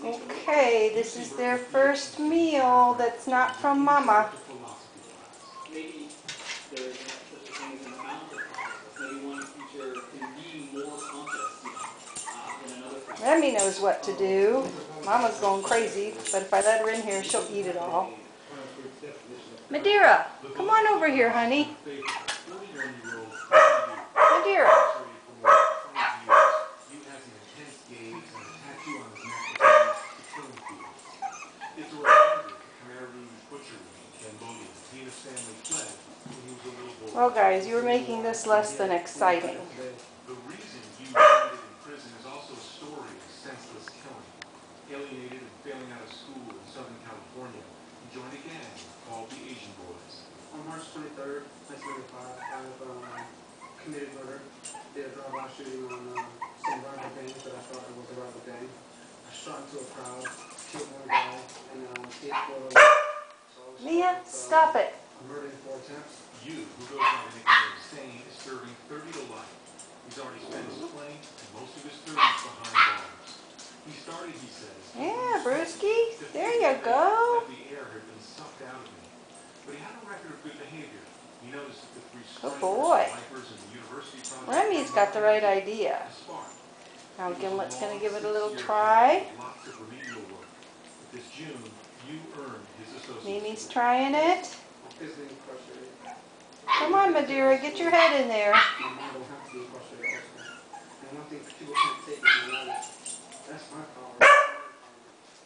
Okay, this is their first meal that's not from Mama. Maybe there isn't such a thing as an amount of process. Maybe one teacher can be more conscious, than another teacher. Remy knows what to do. Mama's going crazy, but if I let her in here, she'll eat it all. Madeira, come on over here, honey. Madeira. Well, guys, you were making this less than exciting. The reason you landed in prison is also a story of senseless killing. Alienated and failing out of school in Southern California, he joined a gang called the Asian Boys. On March 23rd, 1995, I committed murder. Did a drive-by shooting on some rival gangs that I thought it was a rival gang. I shot into a crowd, killed one guy, and he exploded. Mia, stop it. Murdered in 4 attempts. You, who goes by the nickname Insane, is serving 30 to life. He's already spent his playing and most of his 30s behind bars. He started, he says. Yeah, Brewski. There you go. The air had been sucked out of me. But he had a record of good behavior. He noticed that the 3 Good boy. snipers in the university project. Remy's got the right idea. Now Gimlet's going to give it a little try. Lots of remedial work. But this June, you earned his associate. Mimi's trying it. Physically incarcerated. Come on, Madeira, get your head in there. My mom don't have to be incarcerated also. And one thing people can't take is my knowledge. That's my power.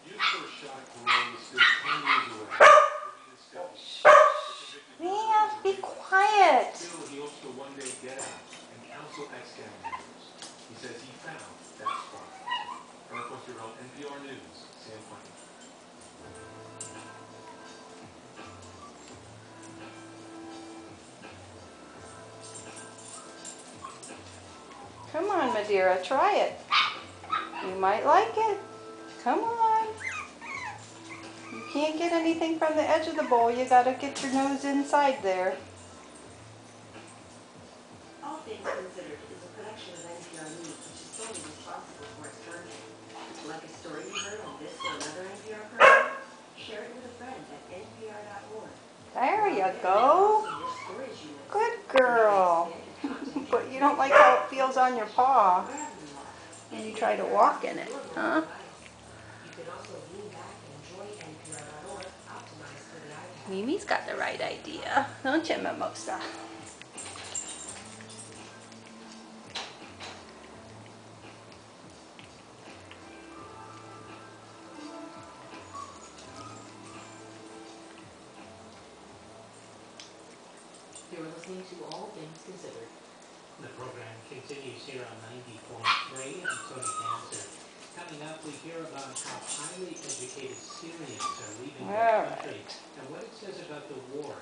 You's first shot at parole is still 10 years away. Mia, be quiet. Still, he hopes to one day get out and counsel ex-gang members. He says he found that spot. Eric Westervelt, NPR News, San Quentin. Come on, Madeira, try it. You might like it. Come on. You can't get anything from the edge of the bowl. You gotta get your nose inside there. All Things Considered is a production of NPR News, which is solely responsible for its content. Like a story you heard on this or another NPR program? Share it with a friend at npr.org. There you go. Good girl. But you don't like how it feels on your paw when you try to walk in it, huh? Mimi's got the right idea, don't you, Mimosa? You're listening to All Things Considered. The program continues here on 90.3. I'm Tony Cancer. Coming up, we hear about how highly educated Syrians are leaving their country and what it says about the war.